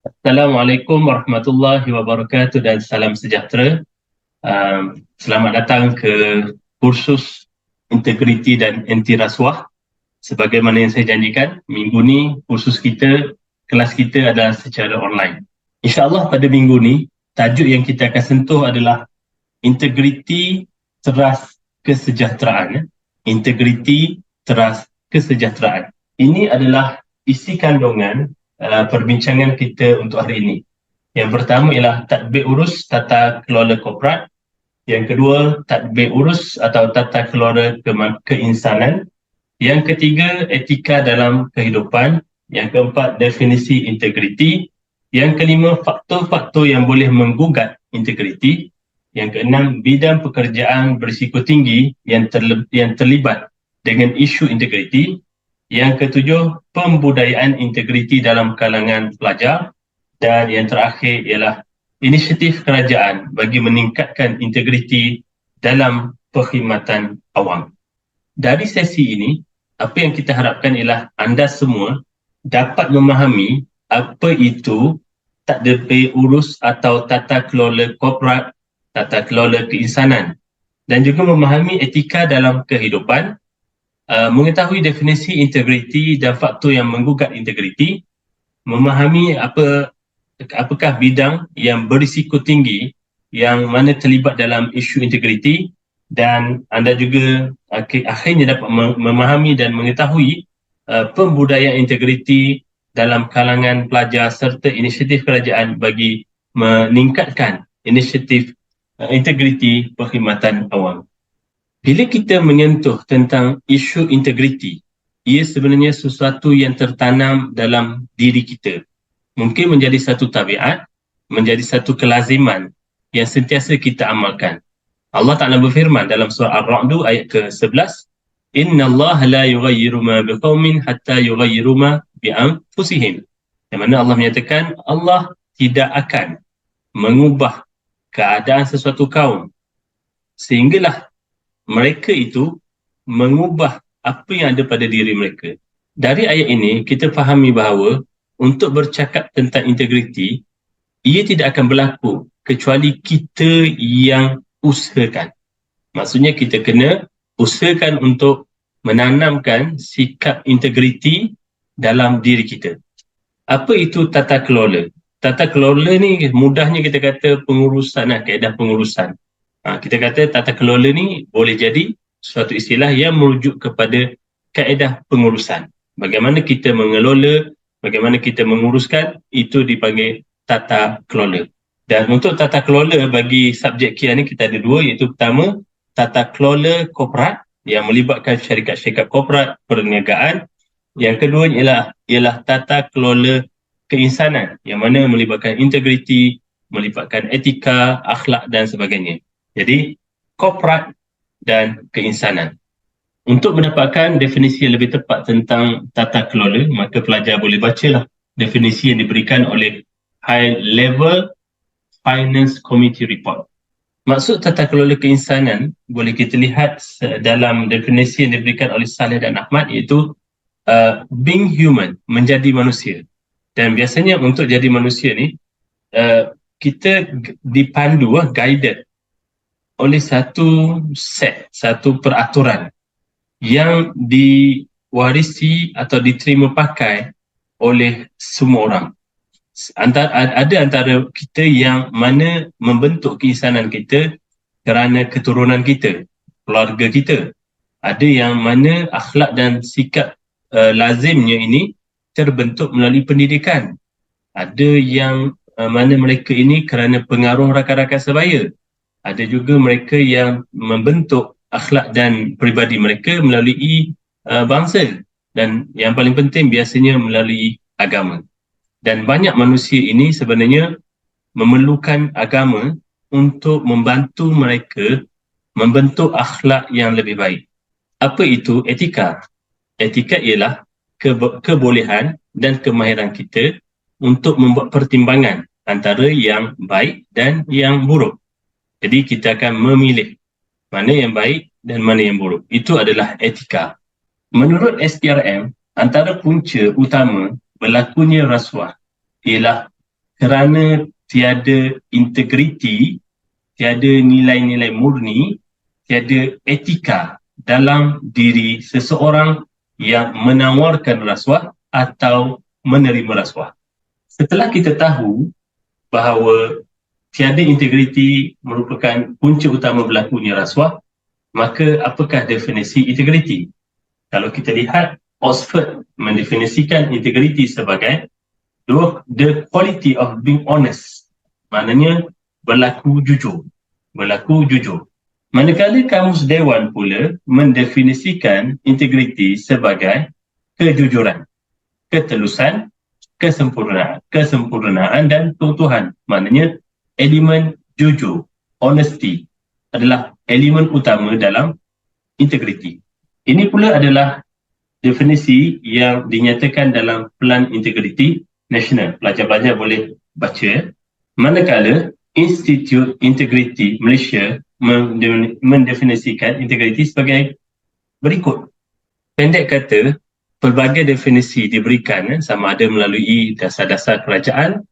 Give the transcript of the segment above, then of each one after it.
Assalamualaikum warahmatullahi wabarakatuh dan salam sejahtera. Selamat datang ke kursus integriti dan anti rasuah. Sebagaimana yang saya janjikan, minggu ni kelas kita adalah secara online. InsyaAllah pada minggu ni, tajuk yang kita akan sentuh adalah integriti teras kesejahteraan. Integriti teras kesejahteraan. Ini adalah isi kandungan perbincangan kita untuk hari ini. Yang pertama ialah tadbir urus tata kelola korporat. Yang kedua, tadbir urus atau tata kelola keinsanan. Yang ketiga, etika dalam kehidupan. Yang keempat, definisi integriti. Yang kelima, faktor-faktor yang boleh menggugat integriti. Yang keenam, bidang pekerjaan berisiko tinggi yang terlibat dengan isu integriti. Yang ketujuh, pembudayaan integriti dalam kalangan pelajar. Dan yang terakhir ialah inisiatif kerajaan bagi meningkatkan integriti dalam perkhidmatan awam. Dari sesi ini, apa yang kita harapkan ialah anda semua dapat memahami apa itu tadbir urus atau tata kelola korporat, tata kelola keinsanan, dan juga memahami etika dalam kehidupan, mengetahui definisi integriti dan faktor yang menggugat integriti, memahami apakah bidang yang berisiko tinggi yang mana terlibat dalam isu integriti, dan anda juga akhirnya dapat memahami dan mengetahui pembudayaan integriti dalam kalangan pelajar serta inisiatif kerajaan bagi meningkatkan inisiatif integriti perkhidmatan awam. Bila kita menyentuh tentang isu integriti, ia sebenarnya sesuatu yang tertanam dalam diri kita. Mungkin menjadi satu tabiat, menjadi satu kelaziman yang sentiasa kita amalkan. Allah Ta'ala berfirman dalam surah Ar-Ra'du ayat ke-11, Inna Allah la yughayyiru ma biqaumin hatta yughayyiru ma bi'anfusihim. Yang mana Allah menyatakan Allah tidak akan mengubah keadaan sesuatu kaum sehinggalah mereka itu mengubah apa yang ada pada diri mereka. Dari ayat ini, kita fahami bahawa untuk bercakap tentang integriti, ia tidak akan berlaku kecuali kita yang usahakan. Maksudnya kita kena usahakan untuk menanamkan sikap integriti dalam diri kita. Apa itu tata kelola? Tata kelola ni mudahnya kita kata pengurusan, kaedah pengurusan. Kita kata tata kelola ni boleh jadi suatu istilah yang merujuk kepada kaedah pengurusan. Bagaimana kita mengelola, bagaimana kita menguruskan, itu dipanggil tata kelola. Dan untuk tata kelola bagi subjek KIA ni kita ada dua, iaitu pertama, tata kelola korporat yang melibatkan syarikat-syarikat korporat, perniagaan. Yang kedua ialah tata kelola keinsanan yang mana melibatkan integriti, melibatkan etika, akhlak dan sebagainya. Jadi, korporat dan keinsanan. Untuk mendapatkan definisi yang lebih tepat tentang tata kelola, maka pelajar boleh bacalah definisi yang diberikan oleh High Level Finance Committee Report. Maksud tata kelola keinsanan boleh kita lihat dalam definisi yang diberikan oleh Saleh dan Ahmad, iaitu being human, menjadi manusia. Dan biasanya untuk jadi manusia ni, kita dipandu, guided oleh satu peraturan yang diwarisi atau diterima pakai oleh semua orang. Ada antara kita yang mana membentuk keinsanan kita kerana keturunan kita, keluarga kita. Ada yang mana akhlak dan sikap lazimnya ini terbentuk melalui pendidikan. Ada yang mana mereka ini kerana pengaruh rakan-rakan sebaya. Ada juga mereka yang membentuk akhlak dan peribadi mereka melalui bangsa. Dan yang paling penting biasanya melalui agama. Dan banyak manusia ini sebenarnya memerlukan agama untuk membantu mereka membentuk akhlak yang lebih baik. Apa itu etika? Etika ialah kebolehan dan kemahiran kita untuk membuat pertimbangan antara yang baik dan yang buruk. Jadi kita akan memilih mana yang baik dan mana yang buruk. Itu adalah etika. Menurut SPRM, antara punca utama berlakunya rasuah ialah kerana tiada integriti, tiada nilai-nilai murni, tiada etika dalam diri seseorang yang menawarkan rasuah atau menerima rasuah. Setelah kita tahu bahawa tiada integriti merupakan punca utama berlakunya rasuah, maka apakah definisi integriti? Kalau kita lihat, Oxford mendefinisikan integriti sebagai the quality of being honest, maknanya berlaku jujur. Manakala Kamus Dewan pula mendefinisikan integriti sebagai kejujuran, ketelusan, kesempurnaan dan keutuhan. Maknanya elemen jujur, honesty adalah elemen utama dalam integriti. Ini pula adalah definisi yang dinyatakan dalam Pelan Integriti Nasional. Pelajar-pelajar boleh baca. Manakala Institut Integriti Malaysia mendefinisikan integriti sebagai berikut. Pendek kata, pelbagai definisi diberikan sama ada melalui dasar-dasar kerajaan,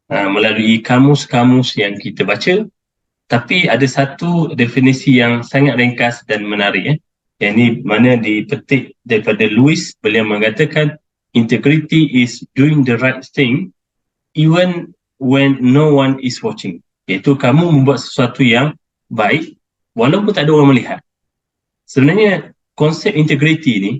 melalui kamus-kamus yang kita baca, tapi ada satu definisi yang sangat ringkas dan menarik. Yang ini mana dipetik daripada Lewis. Beliau mengatakan integrity is doing the right thing even when no one is watching. Iaitu kamu membuat sesuatu yang baik walaupun tak ada orang melihat. Sebenarnya konsep integrity ni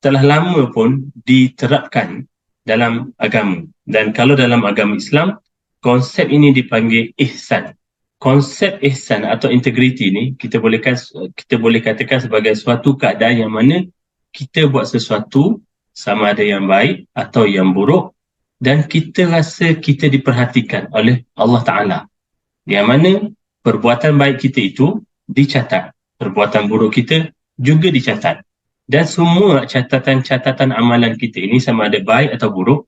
telah lama pun diterapkan dalam agama. Dan kalau dalam agama Islam, konsep ini dipanggil ihsan. Konsep ihsan atau integriti ni kita boleh katakan sebagai suatu keadaan yang mana kita buat sesuatu sama ada yang baik atau yang buruk dan kita rasa kita diperhatikan oleh Allah Ta'ala. Yang mana perbuatan baik kita itu dicatat, perbuatan buruk kita juga dicatat. Dan semua catatan-catatan amalan kita ini sama ada baik atau buruk,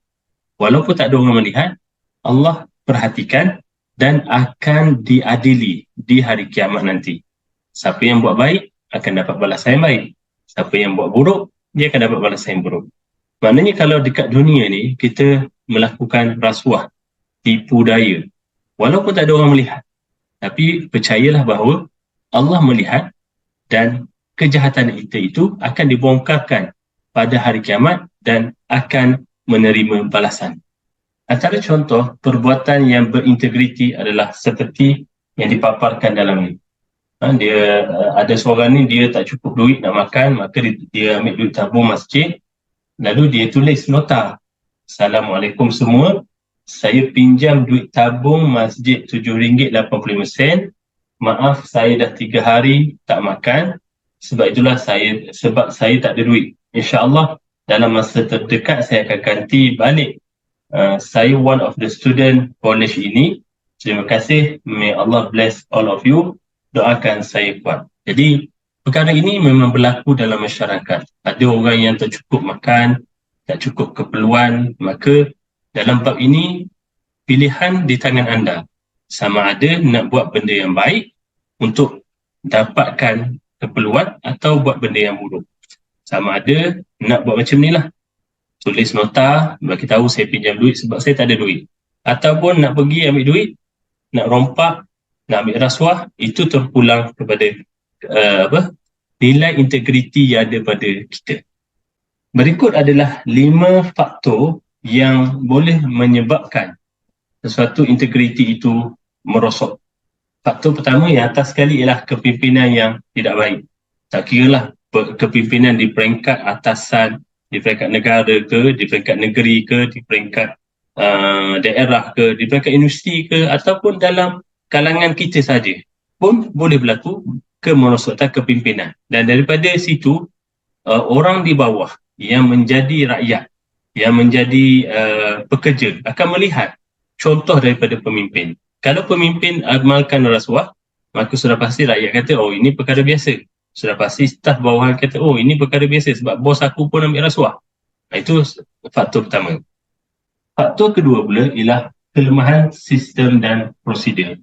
walaupun tak ada orang melihat, Allah perhatikan dan akan diadili di hari kiamat nanti. Siapa yang buat baik akan dapat balasan yang baik. Siapa yang buat buruk, dia akan dapat balasan yang buruk. Maknanya kalau dekat dunia ni, kita melakukan rasuah, tipu daya, walaupun tak ada orang melihat. Tapi percayalah bahawa Allah melihat dan kejahatan kita itu akan dibongkarkan pada hari kiamat dan akan menerima balasan. Antara contoh perbuatan yang berintegriti adalah seperti yang dipaparkan dalam ini. Dia ada seorang ni dia tak cukup duit nak makan, maka dia ambil duit tabung masjid, lalu dia tulis nota. Assalamualaikum semua, saya pinjam duit tabung masjid RM7.85. Maaf saya dah 3 hari tak makan, sebab itulah saya tak ada duit. InsyaAllah dalam masa terdekat saya akan ganti balik. Saya one of the student college ini. Terima kasih. May Allah bless all of you. Doakan saya kuat. Jadi perkara ini memang berlaku dalam masyarakat. Ada orang yang tak cukup makan, tak cukup keperluan, maka dalam bab ini pilihan di tangan anda. Sama ada nak buat benda yang baik untuk dapatkan keperluan atau buat benda yang buruk. Sama ada nak buat macam ni lah. Tulis nota, bagi tahu saya pinjam duit sebab saya tak ada duit. Ataupun nak pergi ambil duit, nak rompak, nak ambil rasuah, itu terpulang kepada nilai integriti yang ada pada kita. Berikut adalah 5 faktor yang boleh menyebabkan sesuatu integriti itu merosot. Faktor pertama yang atas sekali ialah kepimpinan yang tidak baik. Tak kiralah kepimpinan di peringkat atasan, di peringkat negara ke, di peringkat negeri ke, di peringkat daerah ke, di peringkat universiti ke, ataupun dalam kalangan kita saja pun boleh berlaku kemerosotan kepimpinan. Dan daripada situ, orang di bawah yang menjadi rakyat, yang menjadi pekerja akan melihat contoh daripada pemimpin. Kalau pemimpin amalkan rasuah, maka sudah pasti rakyat kata, oh ini perkara biasa. Sudah pasti staf bawahan kata, oh ini perkara biasa sebab bos aku pun ambil rasuah. Itu faktor pertama. Faktor kedua pula ialah kelemahan sistem dan prosedur.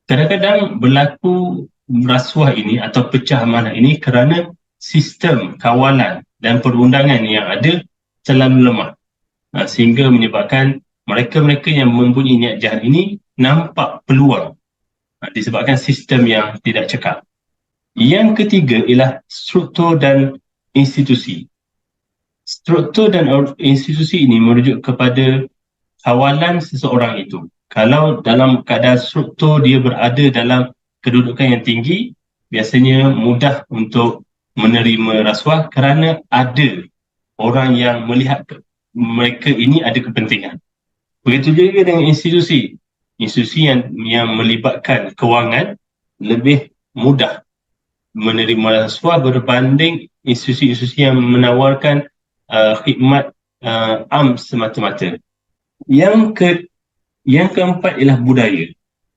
Kadang-kadang berlaku rasuah ini atau pecah amanah ini kerana sistem kawalan dan perundangan yang ada terlalu lemah. Sehingga menyebabkan mereka-mereka yang mempunyai niat jahat ini nampak peluang disebabkan sistem yang tidak cekap. Yang ketiga ialah struktur dan institusi. Struktur dan institusi ini merujuk kepada kawalan seseorang itu. Kalau dalam keadaan struktur dia berada dalam kedudukan yang tinggi, biasanya mudah untuk menerima rasuah kerana ada orang yang melihat mereka ini ada kepentingan. Begitu juga dengan institusi. Institusi yang melibatkan kewangan lebih mudah menerima rasuah berbanding institusi-institusi yang menawarkan khidmat am semata-mata. Yang keempat ialah budaya.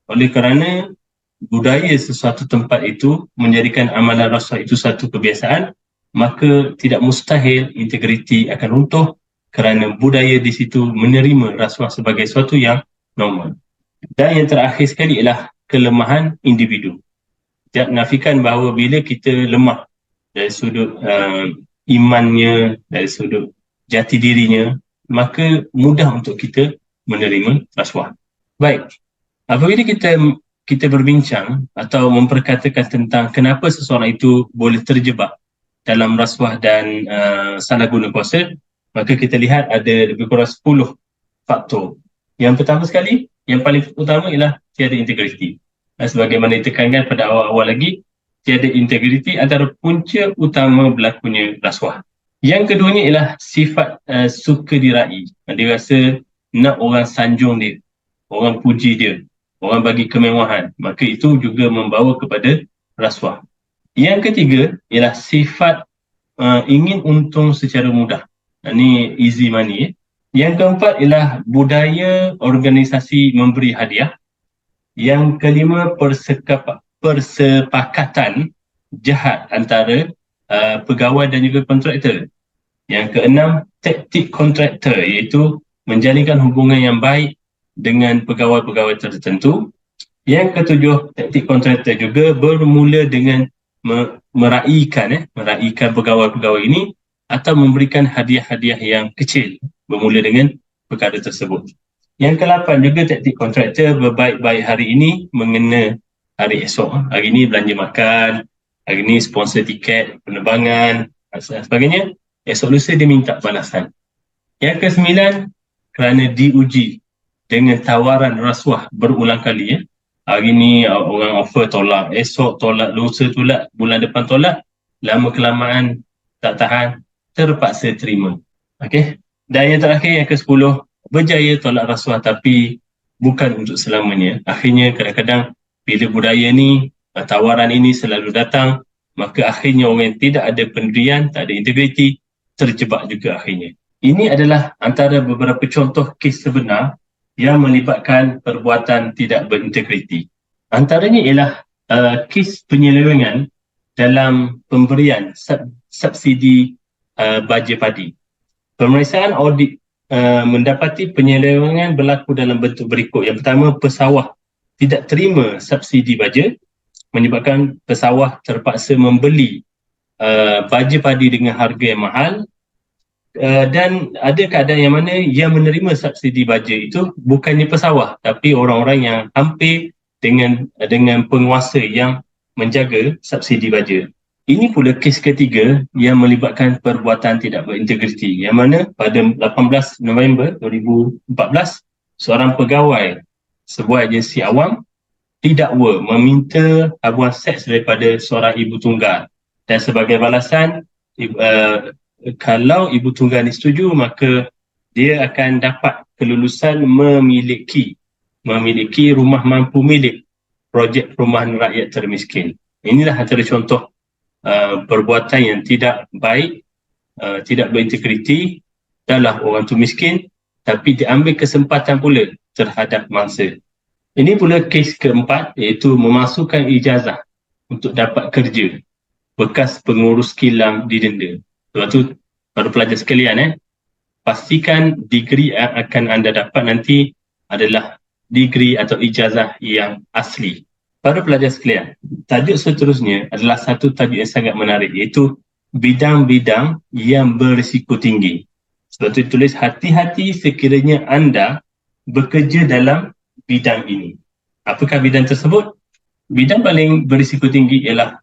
Oleh kerana budaya sesuatu tempat itu menjadikan amalan rasuah itu satu kebiasaan, maka tidak mustahil integriti akan runtuh kerana budaya di situ menerima rasuah sebagai sesuatu yang normal. Dan yang terakhir sekali ialah kelemahan individu. Tidak nafikan bahawa bila kita lemah dari sudut imannya, dari sudut jati dirinya, maka mudah untuk kita menerima rasuah. Baik, apabila kita berbincang atau memperkatakan tentang kenapa seseorang itu boleh terjebak dalam rasuah dan salah guna kuasa, maka kita lihat ada lebih kurang 10 faktor. Yang pertama sekali, yang paling utama ialah tiada integriti. Sebagaimana ditekankan pada awal-awal lagi, tiada integriti antara punca utama berlakunya rasuah. Yang keduanya ialah sifat suka diraih. Dia rasa nak orang sanjung dia, orang puji dia, orang bagi kemewahan, maka itu juga membawa kepada rasuah. Yang ketiga ialah sifat ingin untung secara mudah. Ini easy money. Yang keempat ialah budaya organisasi memberi hadiah. Yang kelima, persepakatan jahat antara pegawai dan juga kontraktor. Yang keenam, taktik kontraktor, iaitu menjalinkan hubungan yang baik dengan pegawai-pegawai tertentu. Yang ketujuh, taktik kontraktor juga bermula dengan meraihkan pegawai-pegawai ini atau memberikan hadiah-hadiah yang kecil bermula dengan perkara tersebut. Yang ke-8 juga taktik kontraktor berbaik-baik hari ini mengena hari esok. Hari ini belanja makan, hari ini sponsor tiket penerbangan dan sebagainya. Esok lusa dia minta balasan. Yang ke-9, kerana diuji dengan tawaran rasuah berulang kali. Hari ini orang offer tolak, esok tolak, lusa tolak, bulan depan tolak, lama-kelamaan tak tahan, terpaksa terima. Okay? Dan yang terakhir, yang ke-10, berjaya tolak rasuah tapi bukan untuk selamanya. Akhirnya kadang-kadang bila budaya ni, tawaran ini selalu datang, maka akhirnya orang yang tidak ada pendirian, tak ada integriti, terjebak juga akhirnya. Ini adalah antara beberapa contoh kes sebenar yang melibatkan perbuatan tidak berintegriti. Antaranya ialah kes penyelewengan dalam pemberian subsidi baja padi. Pemeriksaan audit mendapati penyelewengan berlaku dalam bentuk berikut. Yang pertama, pesawah tidak terima subsidi baja, menyebabkan pesawah terpaksa membeli baja padi dengan harga yang mahal, dan ada keadaan yang mana yang menerima subsidi baja itu bukannya pesawah tapi orang-orang yang hampir dengan penguasa yang menjaga subsidi baja. Ini pula kes ketiga yang melibatkan perbuatan tidak berintegriti, yang mana pada 18 November 2014 seorang pegawai sebuah agensi awam didakwa meminta habuan seks daripada seorang ibu tunggal, dan sebagai balasan kalau ibu tunggal ini setuju, maka dia akan dapat kelulusan memiliki rumah mampu milik projek perumahan rakyat termiskin. Inilah antara contoh perbuatan yang tidak baik, tidak berintegriti, adalah orang tu miskin tapi diambil kesempatan pula terhadap mangsa. Ini pula kes keempat, iaitu memasukkan ijazah untuk dapat kerja bekas pengurus kilang didenda. Sebab tu para pelajar sekalian, pastikan degree yang akan anda dapat nanti adalah degree atau ijazah yang asli. Para pelajar sekalian, tajuk seterusnya adalah satu tajuk yang sangat menarik, iaitu bidang-bidang yang berisiko tinggi. Sebab tu tulis hati-hati sekiranya anda bekerja dalam bidang ini. Apakah bidang tersebut? Bidang paling berisiko tinggi ialah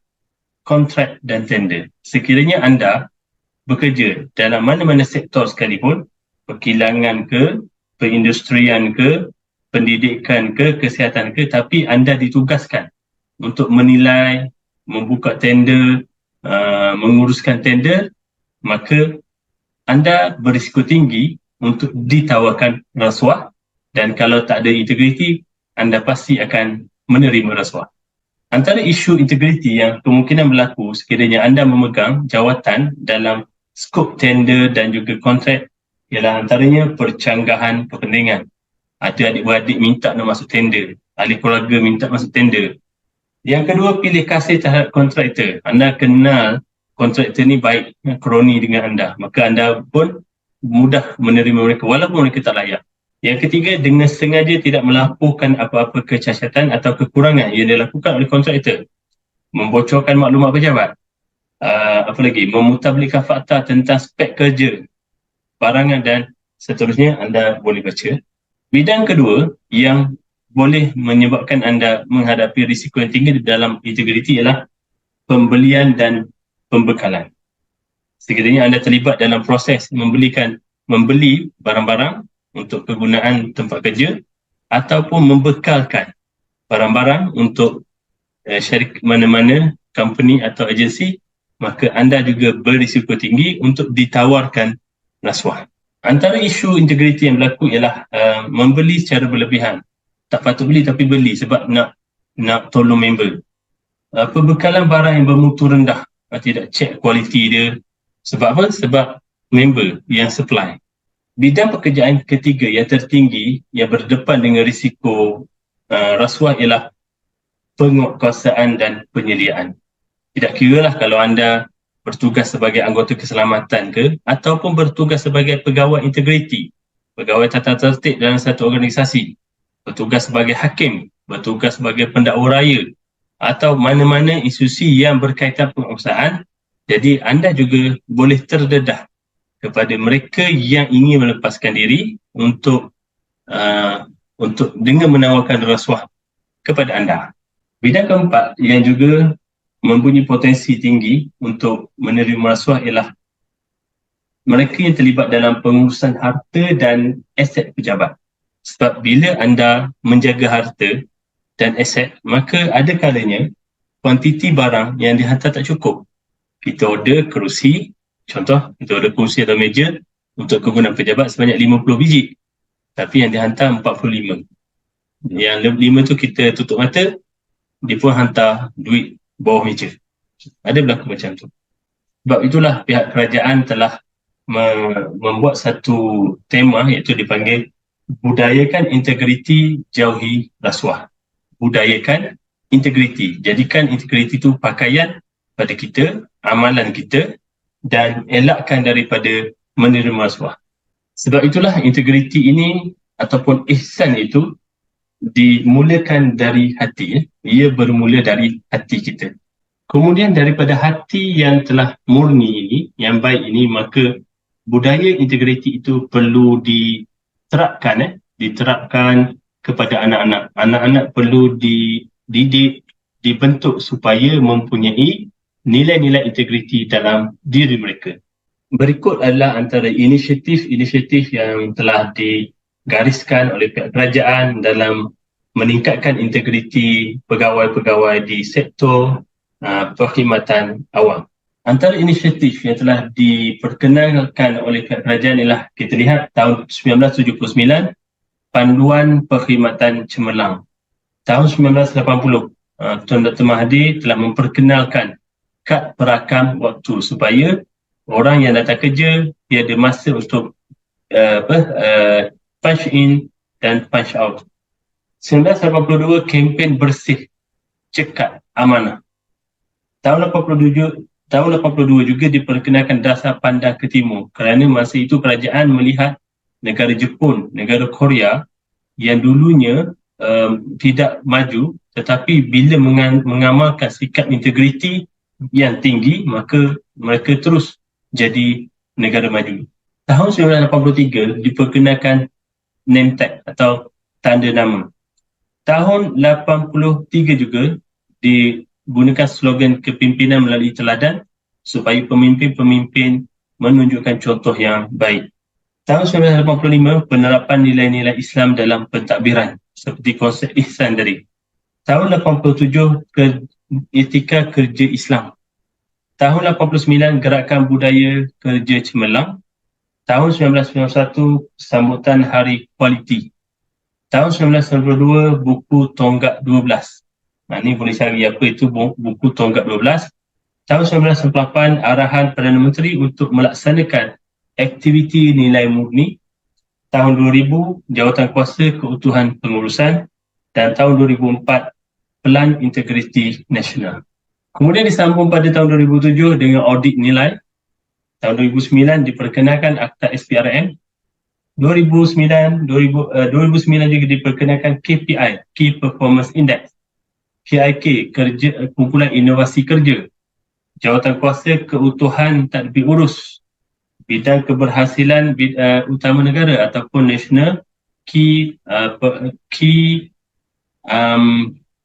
kontrak dan tender. Sekiranya anda bekerja dalam mana-mana sektor sekalipun, perkilangan ke, perindustrian ke, pendidikan ke, kesihatan ke, tapi anda ditugaskan untuk menilai, membuka tender, menguruskan tender, maka anda berisiko tinggi untuk ditawarkan rasuah, dan kalau tak ada integriti, anda pasti akan menerima rasuah. Antara isu integriti yang kemungkinan berlaku sekiranya anda memegang jawatan dalam skop tender dan juga kontrak ialah antaranya percanggahan kepentingan. Ada adik-beradik minta nak masuk tender, ahli keluarga minta masuk tender. Yang kedua, pilih kasih terhadap kontraktor. Anda kenal kontraktor ni baik, kroni dengan anda, maka anda pun mudah menerima mereka walaupun mereka tak layak. Yang ketiga, dengan sengaja tidak melaporkan apa-apa kecacatan atau kekurangan yang dilakukan oleh kontraktor. Membocorkan maklumat pejabat. Apa lagi? Memutarbalikan fakta tentang spek kerja, barangan dan seterusnya, anda boleh baca. Bidang kedua yang boleh menyebabkan anda menghadapi risiko yang tinggi dalam integriti ialah pembelian dan pembekalan. Sekiranya anda terlibat dalam proses membeli barang-barang untuk kegunaan tempat kerja ataupun membekalkan barang-barang untuk syarikat mana-mana, company atau agensi, maka anda juga berisiko tinggi untuk ditawarkan rasuah. Antara isu integriti yang berlaku ialah membeli secara berlebihan. Tak patut beli tapi beli sebab nak tolong member. Pembekalan barang yang bermutu rendah, tidak cek kualiti dia. Sebab apa? Sebab member yang supply. Bidang pekerjaan ketiga yang tertinggi yang berdepan dengan risiko rasuah ialah penguatkuasaan dan penyediaan. Tidak kiralah kalau anda bertugas sebagai anggota keselamatan ke ataupun bertugas sebagai pegawai integriti, pegawai tata tertib dalam satu organisasi, bertugas sebagai hakim, bertugas sebagai pendakwa raya atau mana-mana institusi yang berkaitan pengurusan. Jadi anda juga boleh terdedah kepada mereka yang ingin melepaskan diri untuk dengan menawarkan rasuah kepada anda. Bidang keempat yang juga mempunyai potensi tinggi untuk menerima rasuah ialah mereka yang terlibat dalam pengurusan harta dan aset pejabat. Sebab bila anda menjaga harta dan aset, maka ada kalanya kuantiti barang yang dihantar tak cukup. Kita order kerusi, contoh, kita order kerusi atau meja untuk kegunaan pejabat sebanyak 50 biji. Tapi yang dihantar 45. Yang 5 tu kita tutup mata, dia pun hantar duit bawah meja. Ada berlaku macam tu. Sebab itulah pihak kerajaan telah membuat satu tema iaitu dipanggil budayakan integriti, jauhi rasuah. Budayakan integriti. Jadikan integriti itu pakaian pada kita, amalan kita, dan elakkan daripada menerima rasuah. Sebab itulah integriti ini ataupun ihsan itu dimulakan dari hati. Ia bermula dari hati kita. Kemudian daripada hati yang telah murni ini, yang baik ini, maka budaya integriti itu perlu diterapkan kepada anak-anak. Anak-anak perlu dididik, dibentuk supaya mempunyai nilai-nilai integriti dalam diri mereka. Berikut adalah antara inisiatif-inisiatif yang telah digariskan oleh pihak kerajaan dalam meningkatkan integriti pegawai-pegawai di sektor perkhidmatan awam. Antara inisiatif yang telah diperkenalkan oleh pihak kerajaan ialah, kita lihat tahun 1979, Panduan Perkhidmatan Cemerlang. Tahun 1980, Tuan Dr. Mahathir telah memperkenalkan kad perakam waktu supaya orang yang datang kerja dia ada masa untuk punch in dan punch out. 1982, kempen bersih cekat amanah. Tahun 82 juga diperkenalkan dasar pandang ke timur kerana masa itu kerajaan melihat negara Jepun, negara Korea yang dulunya tidak maju, tetapi bila mengamalkan sikap integriti yang tinggi, maka mereka terus jadi negara maju. Tahun 1983 diperkenalkan name tag atau tanda nama. Tahun 83 juga digunakan slogan kepimpinan melalui teladan supaya pemimpin-pemimpin menunjukkan contoh yang baik. Tahun 1985, penerapan nilai-nilai Islam dalam pentadbiran seperti konsep ihsan tadi. Tahun 87, etika kerja Islam. Tahun 89, gerakan budaya kerja cemerlang. Tahun 1991, sambutan Hari Kualiti. Tahun 1992, buku Tonggak 12. Ini boleh cari apa itu buku Tonggak 12. Tahun 1998, arahan Perdana Menteri untuk melaksanakan aktiviti nilai murni. Tahun 2000, jawatan kuasa keutuhan pengurusan. Dan tahun 2004, Pelan Integriti Nasional. Kemudian disambung pada tahun 2007 dengan audit nilai. Tahun 2009 diperkenalkan Akta SPRM. 2009 juga diperkenalkan KPI, Key Performance Index. KIK, kumpulan inovasi kerja. Jawatan kuasa keutuhan tadbir urus. Bidang keberhasilan utama negara ataupun National Key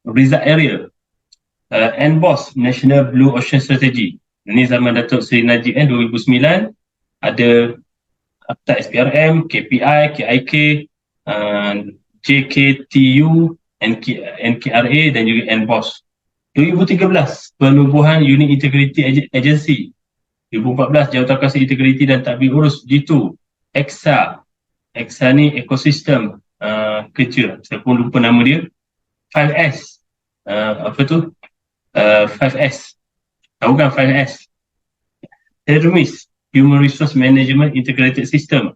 Result Area. NBOS, National Blue Ocean Strategy. Ini zaman Datuk Seri Najib 2009. Ada Akta SPRM, KPI, KIK, JKTU, NKRA dan juga NBOS. 2013, penubuhan Unit Integrity Agency. 2014, Jawatan Kuasa Integriti dan Tadbir Urus G2. EXA ni ekosistem kerja. Saya pun lupa nama dia. 5S. Apa tu? 5S. Tahu kan 5S? Hermes, Human Resource Management Integrated System.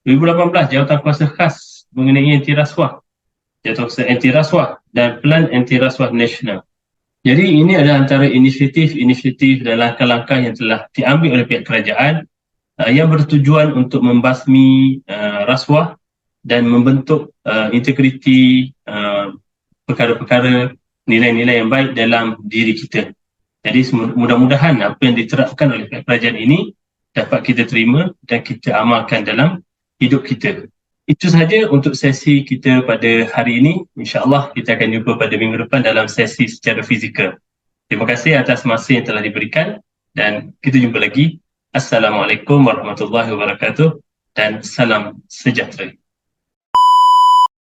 2018, Jawatan Kuasa Khas mengenai anti rasuah. Jawatan Kuasa anti rasuah dan Pelan Anti Rasuah Nasional. Jadi ini adalah antara inisiatif dan langkah-langkah yang telah diambil oleh pihak kerajaan yang bertujuan untuk membasmi rasuah dan membentuk integriti perkara-perkara nilai-nilai yang baik dalam diri kita. Jadi mudah-mudahan apa yang diterapkan oleh kerajaan ini dapat kita terima dan kita amalkan dalam hidup kita. Itu sahaja untuk sesi kita pada hari ini. InsyaAllah kita akan jumpa pada minggu depan dalam sesi secara fizikal. Terima kasih atas masa yang telah diberikan dan kita jumpa lagi. Assalamualaikum warahmatullahi wabarakatuh dan salam sejahtera.